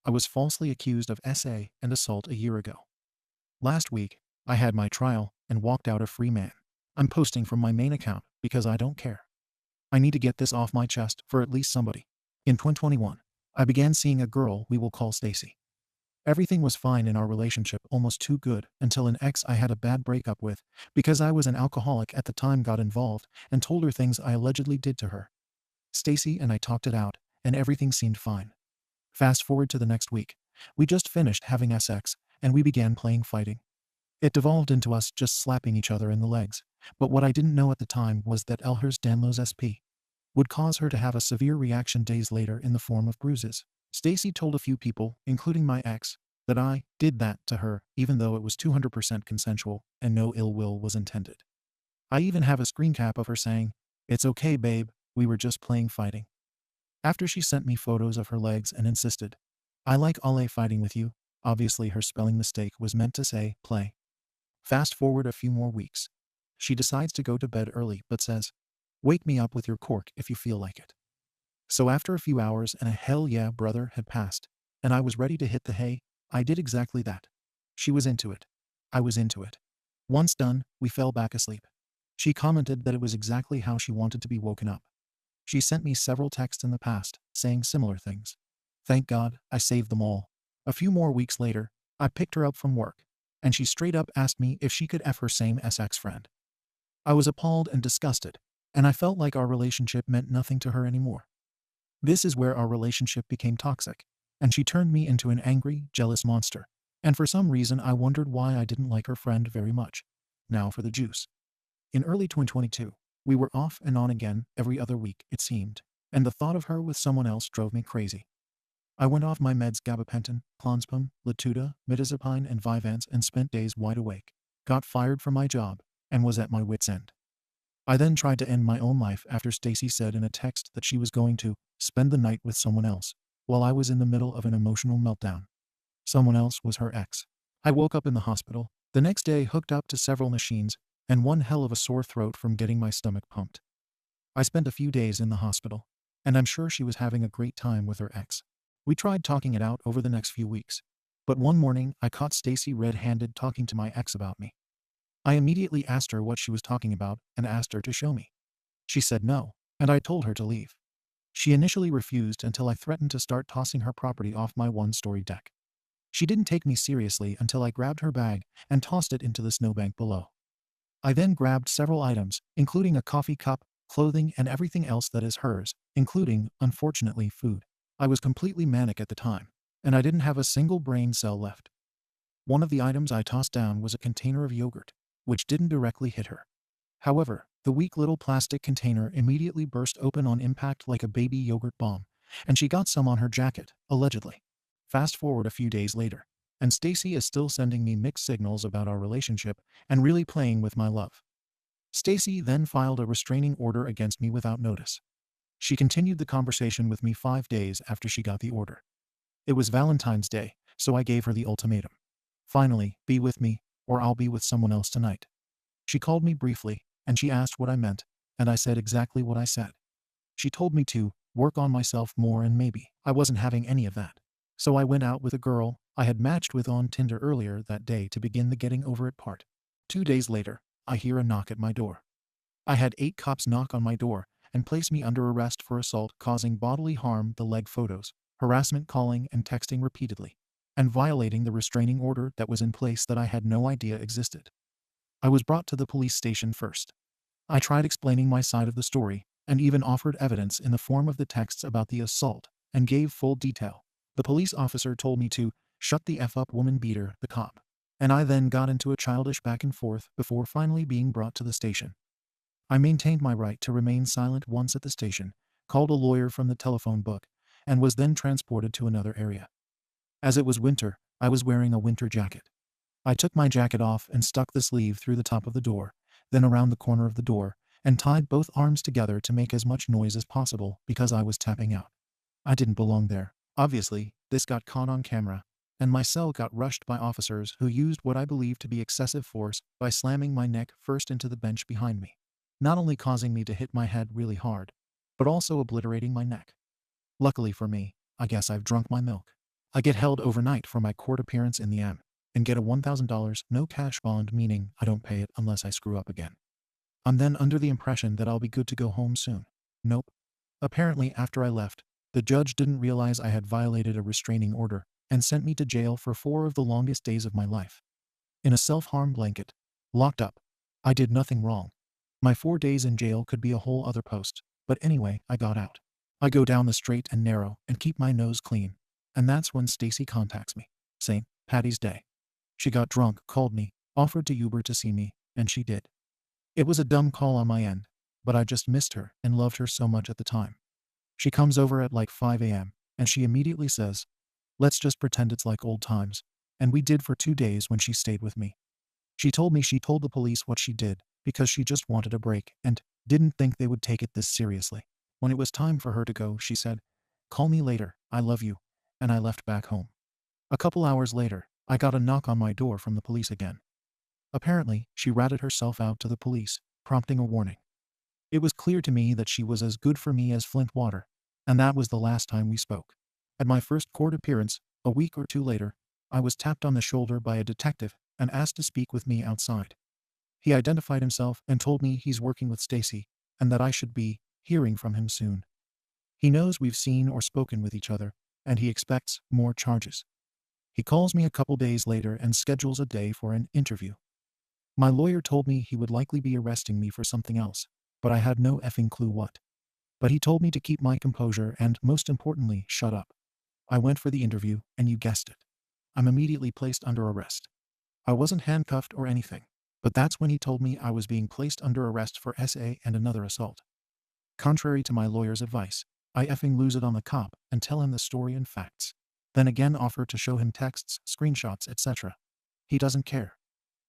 I was falsely accused of SA and assault a year ago. Last week, I had my trial and walked out a free man. I'm posting from my main account because I don't care. I need to get this off my chest for at least somebody. In 2021, I began seeing a girl we will call Stacy. Everything was fine in our relationship, almost too good, until an ex I had a bad breakup with, because I was an alcoholic at the time, got involved and told her things I allegedly did to her. Stacy and I talked it out, and everything seemed fine. Fast forward to the next week. We just finished having sex, and we began playing fighting. It devolved into us just slapping each other in the legs. But what I didn't know at the time was that Ehlers-Danlos SP would cause her to have a severe reaction days later in the form of bruises. Stacy told a few people, including my ex, that I did that to her, even though it was 200% consensual and no ill will was intended. I even have a screen cap of her saying, "It's okay, babe, we were just playing fighting." After she sent me photos of her legs and insisted, "I like alle fighting with you." Obviously her spelling mistake was meant to say play. Fast forward a few more weeks. She decides to go to bed early but says, "Wake me up with your cork if you feel like it." So after a few hours and a hell yeah brother had passed, and I was ready to hit the hay, I did exactly that. She was into it. I was into it. Once done, we fell back asleep. She commented that it was exactly how she wanted to be woken up. She sent me several texts in the past, saying similar things. Thank God, I saved them all. A few more weeks later, I picked her up from work, and she straight up asked me if she could F her same ex friend. I was appalled and disgusted, and I felt like our relationship meant nothing to her anymore. This is where our relationship became toxic, and she turned me into an angry, jealous monster. And for some reason I wondered why I didn't like her friend very much. Now for the juice. In early 2022, we were off and on again every other week, it seemed, and the thought of her with someone else drove me crazy. I went off my meds, gabapentin, clonazepam, Latuda, mirtazapine, and Vyvanse, and spent days wide awake, got fired from my job, and was at my wit's end. I then tried to end my own life after Stacy said in a text that she was going to spend the night with someone else, while I was in the middle of an emotional meltdown. Someone else was her ex. I woke up in the hospital, the next day hooked up to several machines, and one hell of a sore throat from getting my stomach pumped. I spent a few days in the hospital, and I'm sure she was having a great time with her ex. We tried talking it out over the next few weeks, but one morning I caught Stacy red-handed talking to my ex about me. I immediately asked her what she was talking about and asked her to show me. She said no, and I told her to leave. She initially refused until I threatened to start tossing her property off my one-story deck. She didn't take me seriously until I grabbed her bag and tossed it into the snowbank below. I then grabbed several items, including a coffee cup, clothing, and everything else that is hers, including, unfortunately, food. I was completely manic at the time, and I didn't have a single brain cell left. One of the items I tossed down was a container of yogurt, which didn't directly hit her. However, the weak little plastic container immediately burst open on impact like a baby yogurt bomb, and she got some on her jacket, allegedly. Fast forward a few days later, and Stacy is still sending me mixed signals about our relationship and really playing with my love. Stacy then filed a restraining order against me without notice. She continued the conversation with me 5 days after she got the order. It was Valentine's Day, so I gave her the ultimatum. Finally, be with me, or I'll be with someone else tonight. She called me briefly, and she asked what I meant, and I said exactly what I said. She told me to work on myself more, and maybe I wasn't having any of that. So I went out with a girl I had matched with on Tinder earlier that day to begin the getting over it part. 2 days later, I hear a knock at my door. I had 8 cops knock on my door and place me under arrest for assault causing bodily harm, the leg photos, harassment, calling and texting repeatedly, and violating the restraining order that was in place that I had no idea existed. I was brought to the police station first. I tried explaining my side of the story, and even offered evidence in the form of the texts about the assault, and gave full detail. The police officer told me to shut the F up, woman beater, the cop. And I then got into a childish back and forth before finally being brought to the station. I maintained my right to remain silent once at the station, called a lawyer from the telephone book, and was then transported to another area. As it was winter, I was wearing a winter jacket. I took my jacket off and stuck the sleeve through the top of the door, then around the corner of the door, and tied both arms together to make as much noise as possible because I was tapping out. I didn't belong there. Obviously, this got caught on camera, and my cell got rushed by officers who used what I believe to be excessive force by slamming my neck first into the bench behind me, not only causing me to hit my head really hard, but also obliterating my neck. Luckily for me, I guess I've drunk my milk. I get held overnight for my court appearance in the and get a $1,000 no cash bond, meaning I don't pay it unless I screw up again. I'm then under the impression that I'll be good to go home soon. Nope. Apparently, after I left, the judge didn't realize I had violated a restraining order and sent me to jail for 4 of the longest days of my life. In a self-harm blanket. Locked up. I did nothing wrong. My 4 days in jail could be a whole other post, but anyway, I got out. I go down the straight and narrow and keep my nose clean. And that's when Stacy contacts me. St. Patty's Day. She got drunk, called me, offered to Uber to see me, and she did. It was a dumb call on my end, but I just missed her and loved her so much at the time. She comes over at like 5 a.m., and she immediately says, "Let's just pretend it's like old times." And we did for 2 days when she stayed with me. She told me she told the police what she did because she just wanted a break and didn't think they would take it this seriously. When it was time for her to go, she said, "Call me later, I love you," and I left back home. A couple hours later, I got a knock on my door from the police again. Apparently, she ratted herself out to the police, prompting a warning. It was clear to me that she was as good for me as Flint water, and that was the last time we spoke. At my first court appearance, a week or two later, I was tapped on the shoulder by a detective and asked to speak with me outside. He identified himself and told me he's working with Stacy and that I should be hearing from him soon. He knows we've seen or spoken with each other, and he expects more charges. He calls me a couple days later and schedules a day for an interview. My lawyer told me he would likely be arresting me for something else, but I had no effing clue what. But he told me to keep my composure and, most importantly, shut up. I went for the interview, and you guessed it. I'm immediately placed under arrest. I wasn't handcuffed or anything, but that's when he told me I was being placed under arrest for SA and another assault. Contrary to my lawyer's advice, I effing lose it on the cop and tell him the story and facts. Then again offer to show him texts, screenshots, etc. He doesn't care.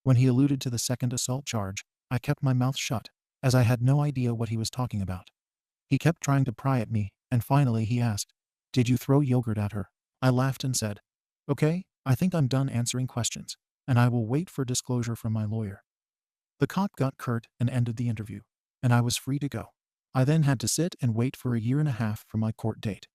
When he alluded to the second assault charge, I kept my mouth shut, as I had no idea what he was talking about. He kept trying to pry at me, and finally he asked, "Did you throw yogurt at her?" I laughed and said, "Okay, I think I'm done answering questions, and I will wait for disclosure from my lawyer." The cop got curt and ended the interview, and I was free to go. I then had to sit and wait for a year and a half for my court date.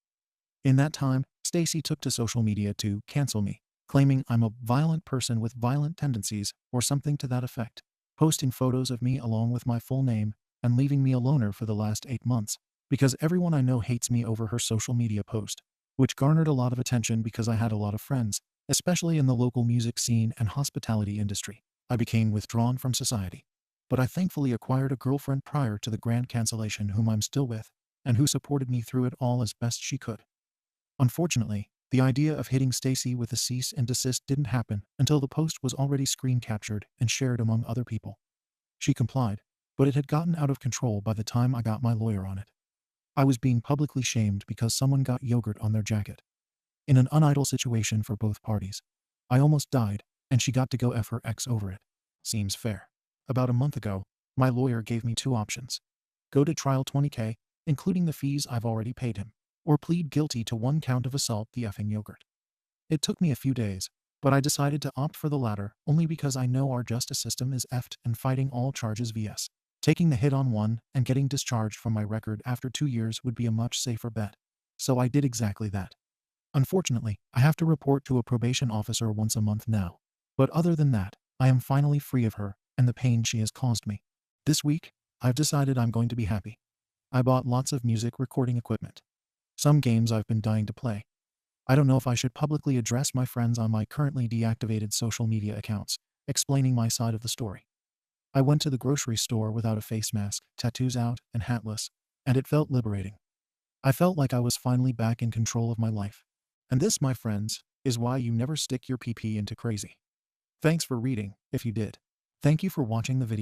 In that time, Stacy took to social media to cancel me, claiming I'm a violent person with violent tendencies or something to that effect, posting photos of me along with my full name and leaving me a loner for the last 8 months because everyone I know hates me over her social media post, which garnered a lot of attention because I had a lot of friends, especially in the local music scene and hospitality industry. I became withdrawn from society. But I thankfully acquired a girlfriend prior to the grand cancellation whom I'm still with, and who supported me through it all as best she could. Unfortunately, the idea of hitting Stacy with a cease and desist didn't happen until the post was already screen captured and shared among other people. She complied, but it had gotten out of control by the time I got my lawyer on it. I was being publicly shamed because someone got yogurt on their jacket. In an unidle situation for both parties. I almost died, and she got to go F her ex over it. Seems fair. About a month ago, my lawyer gave me 2 options. Go to trial $20K, including the fees I've already paid him, or plead guilty to 1 count of assault the effing yogurt. It took me a few days, but I decided to opt for the latter only because I know our justice system is effed and fighting all charges vs. Taking the hit on one and getting discharged from my record after 2 years would be a much safer bet. So I did exactly that. Unfortunately, I have to report to a probation officer once a month now. But other than that, I am finally free of her and the pain she has caused me. This week, I've decided I'm going to be happy. I bought lots of music recording equipment. Some games I've been dying to play. I don't know if I should publicly address my friends on my currently deactivated social media accounts, explaining my side of the story. I went to the grocery store without a face mask, tattoos out, and hatless, and it felt liberating. I felt like I was finally back in control of my life. And this, my friends, is why you never stick your PP into crazy. Thanks for reading, if you did. Thank you for watching the video.